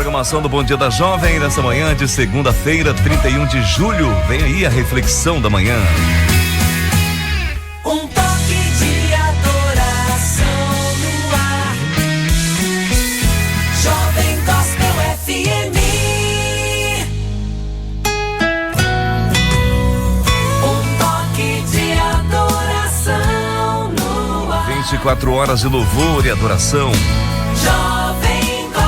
programação do Bom Dia da Jovem nessa manhã de segunda-feira, 31 de julho. Vem aí a reflexão da manhã. Um toque de adoração no ar. Jovem Gospel FM. Um toque de adoração no ar. 24 horas de louvor e adoração. Jovem Gospel.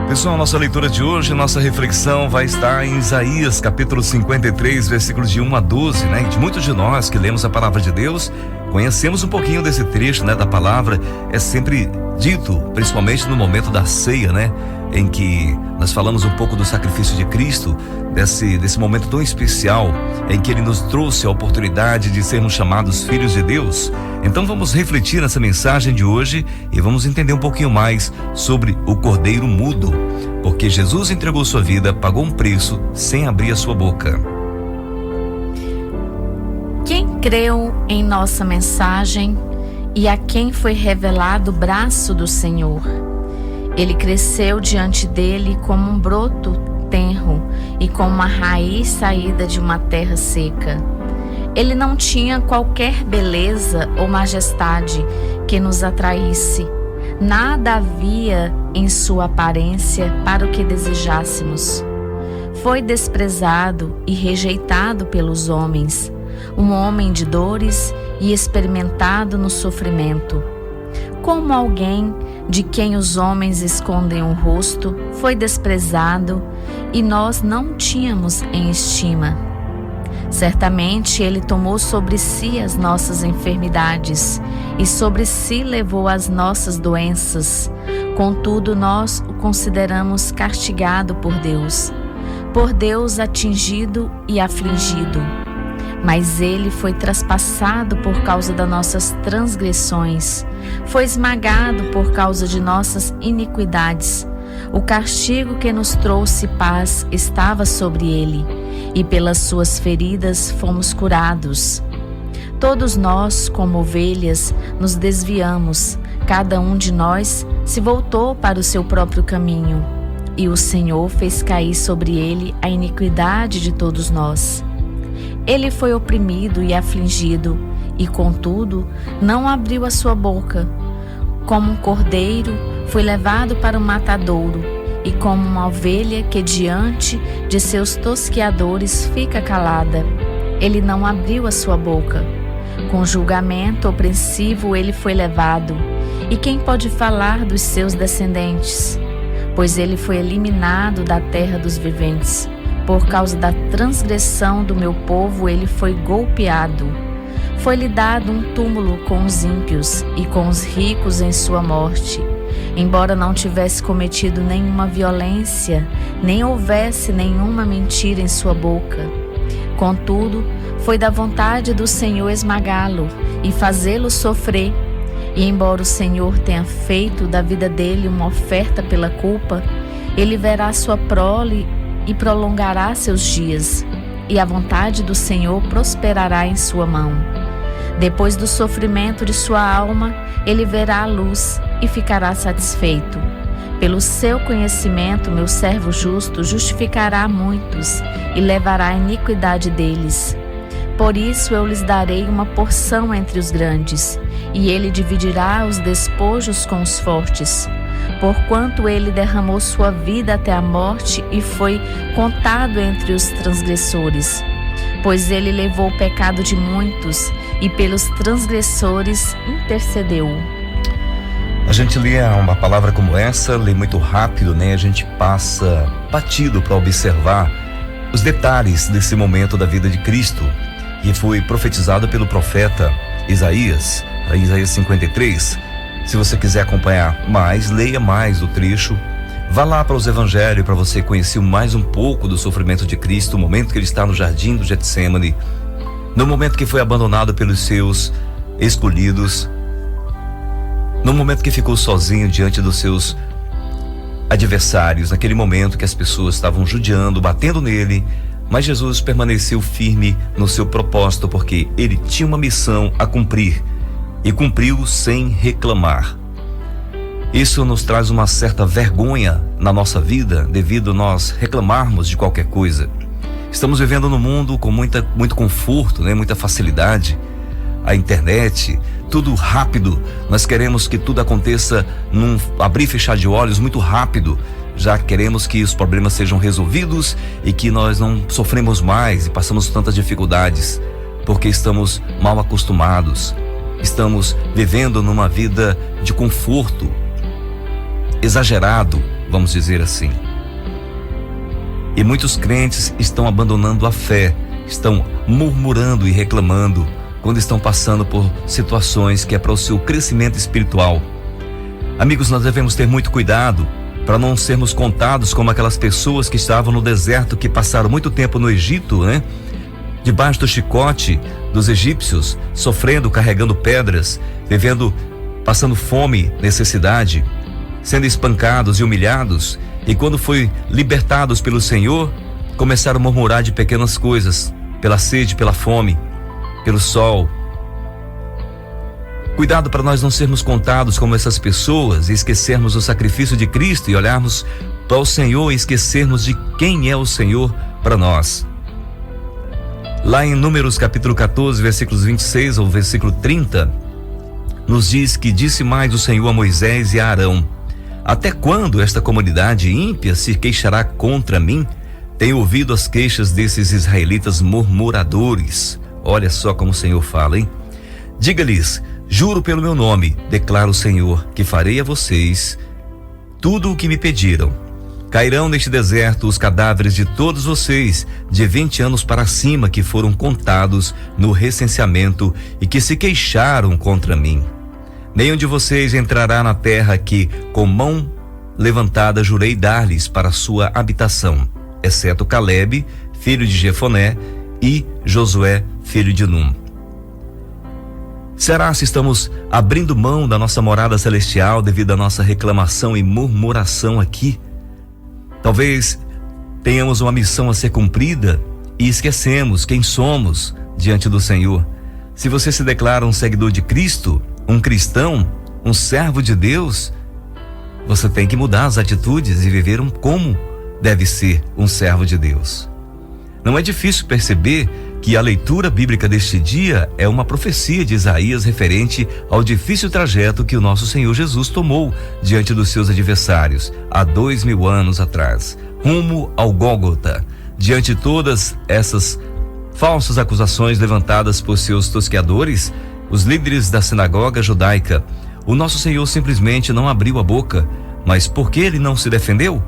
Pessoal, nossa leitura de hoje, nossa reflexão vai estar em Isaías, capítulo 53, versículos de 1 a 12, né? De muitos de nós que lemos a palavra de Deus, conhecemos um pouquinho desse trecho, né? Da palavra, é sempre dito, principalmente no momento da ceia, né? Em que nós falamos um pouco do sacrifício de Cristo, desse momento tão especial, em que Ele nos trouxe a oportunidade de sermos chamados filhos de Deus. Então vamos refletir nessa mensagem de hoje e vamos entender um pouquinho mais sobre o Cordeiro Mudo, porque Jesus entregou sua vida, pagou um preço sem abrir a sua boca. Quem creu em nossa mensagem e a quem foi revelado o braço do Senhor? Ele cresceu diante dele como um broto tenro e como uma raiz saída de uma terra seca. Ele não tinha qualquer beleza ou majestade que nos atraísse. Nada havia em sua aparência para o que desejássemos. Foi desprezado e rejeitado pelos homens, um homem de dores e experimentado no sofrimento. Como alguém de quem os homens escondem o rosto, foi desprezado e nós não tínhamos em estima. Certamente Ele tomou sobre si as nossas enfermidades e sobre si levou as nossas doenças. Contudo, nós o consideramos castigado por Deus atingido e afligido. Mas Ele foi traspassado por causa das nossas transgressões, foi esmagado por causa de nossas iniquidades. O castigo que nos trouxe paz estava sobre Ele, e pelas suas feridas fomos curados. Todos nós, como ovelhas, nos desviamos, cada um de nós se voltou para o seu próprio caminho, e o Senhor fez cair sobre Ele a iniquidade de todos nós. Ele foi oprimido e afligido, e contudo não abriu a sua boca. Como um cordeiro foi levado para o matadouro, e como uma ovelha que diante de seus tosqueadores fica calada, ele não abriu a sua boca. Com julgamento opressivo ele foi levado, e quem pode falar dos seus descendentes? Pois ele foi eliminado da terra dos viventes. Por causa da transgressão do meu povo, ele foi golpeado. Foi-lhe dado um túmulo com os ímpios e com os ricos em sua morte. Embora não tivesse cometido nenhuma violência, nem houvesse nenhuma mentira em sua boca. Contudo, foi da vontade do Senhor esmagá-lo e fazê-lo sofrer. E embora o Senhor tenha feito da vida dele uma oferta pela culpa, ele verá sua prole e prolongará seus dias, e a vontade do Senhor prosperará em sua mão. Depois do sofrimento de sua alma, ele verá a luz e ficará satisfeito. Pelo seu conhecimento, meu servo justo justificará muitos e levará a iniquidade deles. Por isso eu lhes darei uma porção entre os grandes, e ele dividirá os despojos com os fortes. Porquanto ele derramou sua vida até a morte e foi contado entre os transgressores. Pois ele levou o pecado de muitos e pelos transgressores intercedeu. A gente lê uma palavra como essa, lê muito rápido, né? A gente passa batido para observar os detalhes desse momento da vida de Cristo. E foi profetizado pelo profeta Isaías, Isaías 53. Se você quiser acompanhar mais, leia mais o trecho. Vá lá para os evangelhos para você conhecer mais um pouco do sofrimento de Cristo, o momento que ele está no jardim do Getsêmani, no momento que foi abandonado pelos seus escolhidos, no momento que ficou sozinho diante dos seus adversários, naquele momento que as pessoas estavam judiando, batendo nele, mas Jesus permaneceu firme no seu propósito, porque ele tinha uma missão a cumprir e cumpriu sem reclamar. Isso nos traz uma certa vergonha na nossa vida, devido a nós reclamarmos de qualquer coisa. Estamos vivendo num mundo com muito conforto, né? Muita facilidade. A internet, tudo rápido. Nós queremos que tudo aconteça num abrir e fechar de olhos muito rápido. Já queremos que os problemas sejam resolvidos e que nós não sofremos mais e passamos tantas dificuldades, porque estamos mal acostumados. Estamos vivendo numa vida de conforto exagerado, vamos dizer assim. E muitos crentes estão abandonando a fé, estão murmurando e reclamando quando estão passando por situações que é para o seu crescimento espiritual. Amigos, nós devemos ter muito cuidado para não sermos contados como aquelas pessoas que estavam no deserto, que passaram muito tempo no Egito, né? Debaixo do chicote dos egípcios, sofrendo, carregando pedras, passando fome, necessidade, sendo espancados e humilhados, e quando foi libertados pelo Senhor, começaram a murmurar de pequenas coisas, pela sede, pela fome, pelo sol. Cuidado para nós não sermos contados como essas pessoas e esquecermos o sacrifício de Cristo e olharmos para o Senhor e esquecermos de quem é o Senhor para nós. Lá em Números capítulo 14, versículos 26 ao versículo 30, nos diz que disse mais o Senhor a Moisés e a Arão: até quando esta comunidade ímpia se queixará contra mim? Tenho ouvido as queixas desses israelitas murmuradores. Olha só como o Senhor fala, hein? Diga-lhes: juro pelo meu nome, declara o Senhor, que farei a vocês tudo o que me pediram. Cairão neste deserto os cadáveres de todos vocês, de 20 anos para cima, que foram contados no recenseamento e que se queixaram contra mim. Nenhum de vocês entrará na terra que, com mão levantada, jurei dar-lhes para sua habitação, exceto Calebe, filho de Jefoné, e Josué, filho de Num. Será se estamos abrindo mão da nossa morada celestial devido à nossa reclamação e murmuração aqui? Talvez tenhamos uma missão a ser cumprida e esquecemos quem somos diante do Senhor. Se você se declara um seguidor de Cristo, um cristão, um servo de Deus, você tem que mudar as atitudes e viver como deve ser um servo de Deus. Não é difícil perceber que a leitura bíblica deste dia é uma profecia de Isaías referente ao difícil trajeto que o nosso Senhor Jesus tomou diante dos seus adversários há 2000 anos atrás, rumo ao Gólgota. Diante de todas essas falsas acusações levantadas por seus tosqueadores, os líderes da sinagoga judaica, o nosso Senhor simplesmente não abriu a boca. Mas por que ele não se defendeu?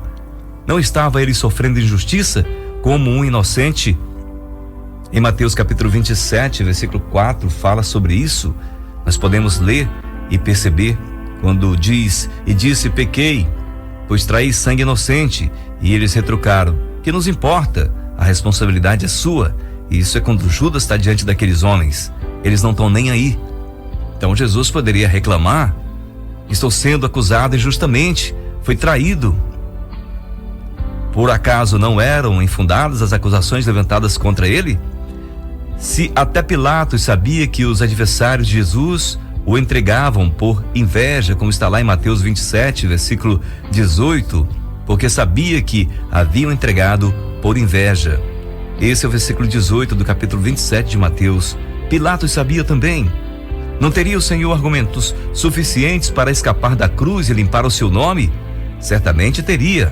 Não estava ele sofrendo injustiça como um inocente? Em Mateus capítulo 27, versículo 4, fala sobre isso. Nós podemos ler e perceber quando diz: e disse, pequei, pois traí sangue inocente. E eles retrucaram: que nos importa? A responsabilidade é sua. E isso é quando Judas está diante daqueles homens. Eles não estão nem aí. Então Jesus poderia reclamar: estou sendo acusado injustamente, fui traído. Por acaso não eram infundadas as acusações levantadas contra ele? Se até Pilatos sabia que os adversários de Jesus o entregavam por inveja, como está lá em Mateus 27, versículo 18, porque sabia que haviam entregado por inveja. Esse é o versículo 18 do capítulo 27 de Mateus. Pilatos sabia também. Não teria o Senhor argumentos suficientes para escapar da cruz e limpar o seu nome? Certamente teria,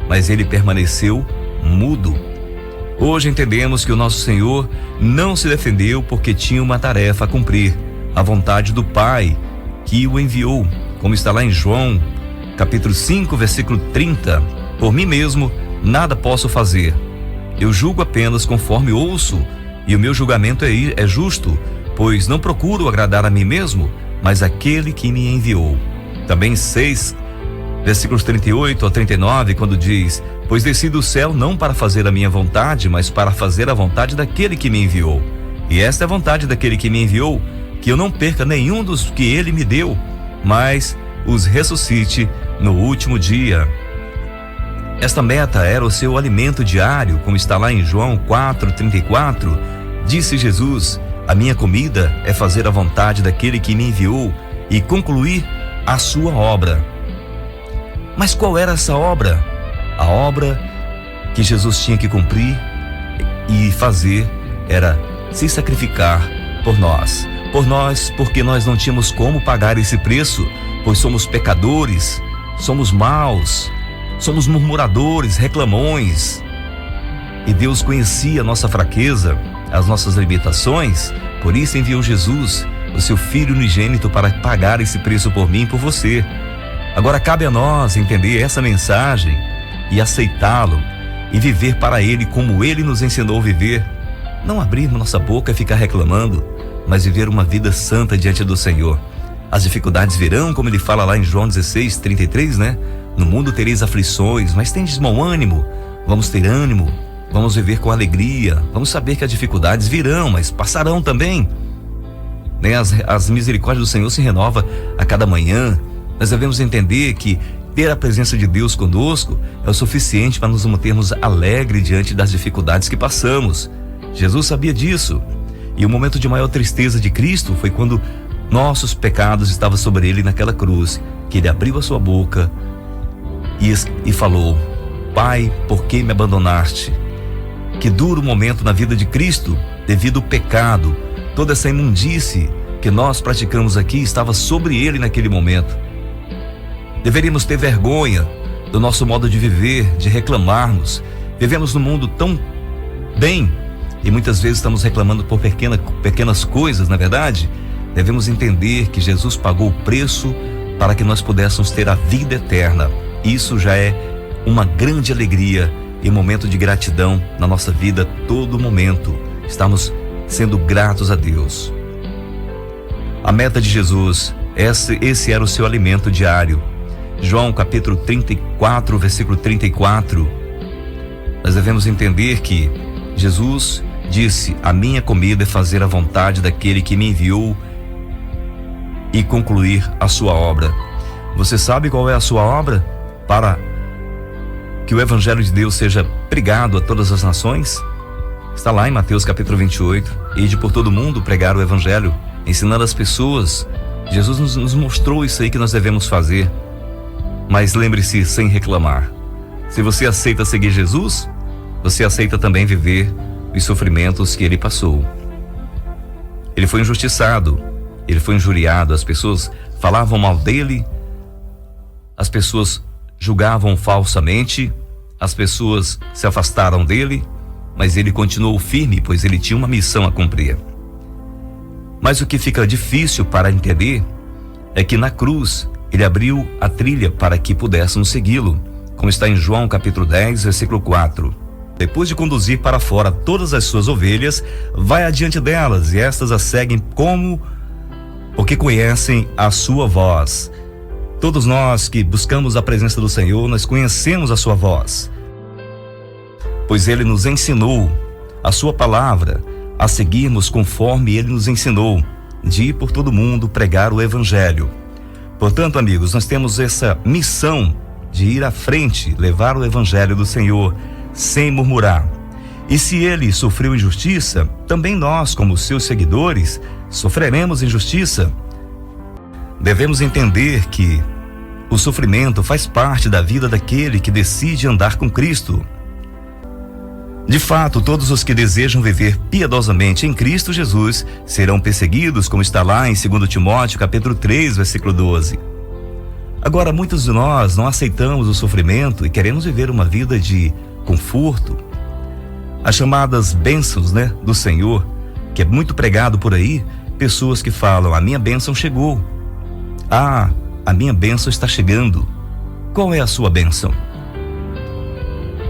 mas ele permaneceu mudo. Hoje entendemos que o nosso Senhor não se defendeu porque tinha uma tarefa a cumprir, a vontade do Pai que o enviou, como está lá em João, capítulo 5, versículo 30. Por mim mesmo nada posso fazer. Eu julgo apenas conforme ouço, e o meu julgamento é justo, pois não procuro agradar a mim mesmo, mas aquele que me enviou. Também 6, versículos 38 a 39, quando diz: pois desci do céu não para fazer a minha vontade, mas para fazer a vontade daquele que me enviou. E esta é a vontade daquele que me enviou, que eu não perca nenhum dos que ele me deu, mas os ressuscite no último dia. Esta meta era o seu alimento diário, como está lá em João 4:34. Disse Jesus: a minha comida é fazer a vontade daquele que me enviou e concluir a sua obra. Mas qual era essa obra? A obra que Jesus tinha que cumprir e fazer era se sacrificar por nós. Por nós, porque nós não tínhamos como pagar esse preço, pois somos pecadores, somos maus, somos murmuradores, reclamões. E Deus conhecia a nossa fraqueza, as nossas limitações, por isso enviou Jesus, o seu Filho unigênito, para pagar esse preço por mim e por você. Agora cabe a nós entender essa mensagem e aceitá-lo e viver para Ele como Ele nos ensinou a viver. Não abrir nossa boca e ficar reclamando, mas viver uma vida santa diante do Senhor. As dificuldades virão, como Ele fala lá em João 16:33, né? No mundo tereis aflições, mas tendes bom ânimo. Vamos ter ânimo, vamos viver com alegria, vamos saber que as dificuldades virão, mas passarão também. Né? As misericórdias do Senhor se renovam a cada manhã. Nós devemos entender que ter a presença de Deus conosco é o suficiente para nos mantermos alegres diante das dificuldades que passamos. Jesus sabia disso. E o momento de maior tristeza de Cristo foi quando nossos pecados estavam sobre Ele naquela cruz, que Ele abriu a sua boca e falou: Pai, por que me abandonaste? Que duro momento na vida de Cristo, devido ao pecado, toda essa imundície que nós praticamos aqui estava sobre Ele naquele momento. Deveríamos ter vergonha do nosso modo de viver, de reclamarmos. Vivemos num mundo tão bem e muitas vezes estamos reclamando por pequenas coisas, na verdade. Devemos entender que Jesus pagou o preço para que nós pudéssemos ter a vida eterna. Isso já é uma grande alegria e momento de gratidão na nossa vida, todo momento. Estamos sendo gratos a Deus. A meta de Jesus, esse era o seu alimento diário. João capítulo 34, versículo 34. Nós devemos entender que Jesus disse: a minha comida é fazer a vontade daquele que me enviou e concluir a sua obra. Você sabe qual é a sua obra? Para que o Evangelho de Deus seja pregado a todas as nações? Está lá em Mateus capítulo 28. Ide por todo mundo pregar o Evangelho, ensinando as pessoas. Jesus nos mostrou isso aí que nós devemos fazer. Mas lembre-se, sem reclamar. Se você aceita seguir Jesus, você aceita também viver os sofrimentos que Ele passou. Ele foi injustiçado, Ele foi injuriado, as pessoas falavam mal dele, as pessoas julgavam falsamente, as pessoas se afastaram dele, mas Ele continuou firme, pois Ele tinha uma missão a cumprir. Mas o que fica difícil para entender é que na cruz Ele abriu a trilha para que pudéssemos segui-lo, como está em João capítulo 10, versículo 4. Depois de conduzir para fora todas as suas ovelhas, vai adiante delas, e estas as seguem porque conhecem a sua voz. Todos nós que buscamos a presença do Senhor, nós conhecemos a sua voz, pois Ele nos ensinou a sua palavra, a seguirmos conforme Ele nos ensinou, de ir por todo mundo pregar o Evangelho. Portanto, amigos, nós temos essa missão de ir à frente, levar o Evangelho do Senhor, sem murmurar. E se Ele sofreu injustiça, também nós, como seus seguidores, sofreremos injustiça. Devemos entender que o sofrimento faz parte da vida daquele que decide andar com Cristo. De fato, todos os que desejam viver piedosamente em Cristo Jesus serão perseguidos, como está lá em 2 Timóteo, capítulo 3, versículo 12. Agora, muitos de nós não aceitamos o sofrimento e queremos viver uma vida de conforto. As chamadas bênçãos, do Senhor, que é muito pregado por aí, pessoas que falam: a minha bênção chegou. Ah, a minha bênção está chegando. Qual é a sua bênção?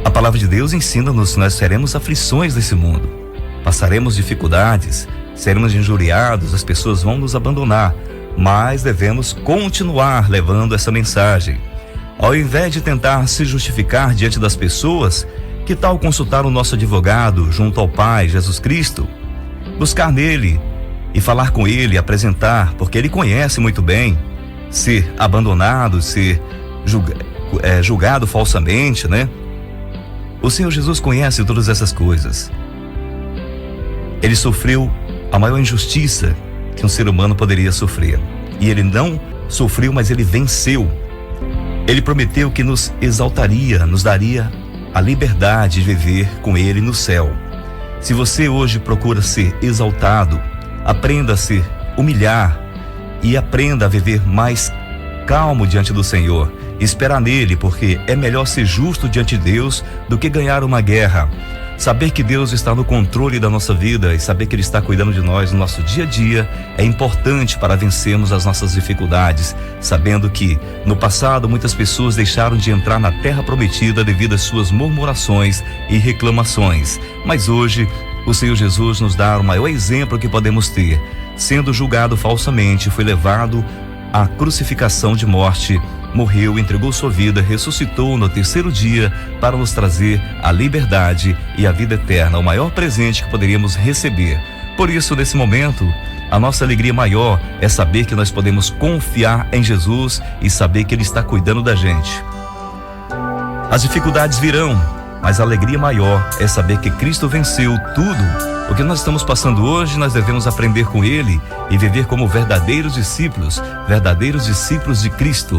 A palavra de Deus ensina-nos que nós teremos aflições nesse mundo, passaremos dificuldades, seremos injuriados, as pessoas vão nos abandonar, mas devemos continuar levando essa mensagem. Ao invés de tentar se justificar diante das pessoas, que tal consultar o nosso advogado junto ao Pai, Jesus Cristo? Buscar nele e falar com ele, apresentar, porque ele conhece muito bem ser abandonado, ser julgado falsamente, O Senhor Jesus conhece todas essas coisas. Ele sofreu a maior injustiça que um ser humano poderia sofrer. E ele não sofreu, mas ele venceu. Ele prometeu que nos exaltaria, nos daria a liberdade de viver com Ele no céu. Se você hoje procura ser exaltado, aprenda a se humilhar e aprenda a viver mais calmo diante do Senhor. Esperar nele, porque é melhor ser justo diante de Deus do que ganhar uma guerra. Saber que Deus está no controle da nossa vida e saber que Ele está cuidando de nós no nosso dia a dia é importante para vencermos as nossas dificuldades, sabendo que no passado muitas pessoas deixaram de entrar na terra prometida devido às suas murmurações e reclamações. Mas hoje o Senhor Jesus nos dá o maior exemplo que podemos ter. Sendo julgado falsamente, foi levado à crucificação de morte, morreu, entregou sua vida, ressuscitou no terceiro dia para nos trazer a liberdade e a vida eterna, o maior presente que poderíamos receber. Por isso, nesse momento, a nossa alegria maior é saber que nós podemos confiar em Jesus e saber que Ele está cuidando da gente. As dificuldades virão, mas a alegria maior é saber que Cristo venceu tudo. O que nós estamos passando hoje, nós devemos aprender com Ele e viver como verdadeiros discípulos de Cristo.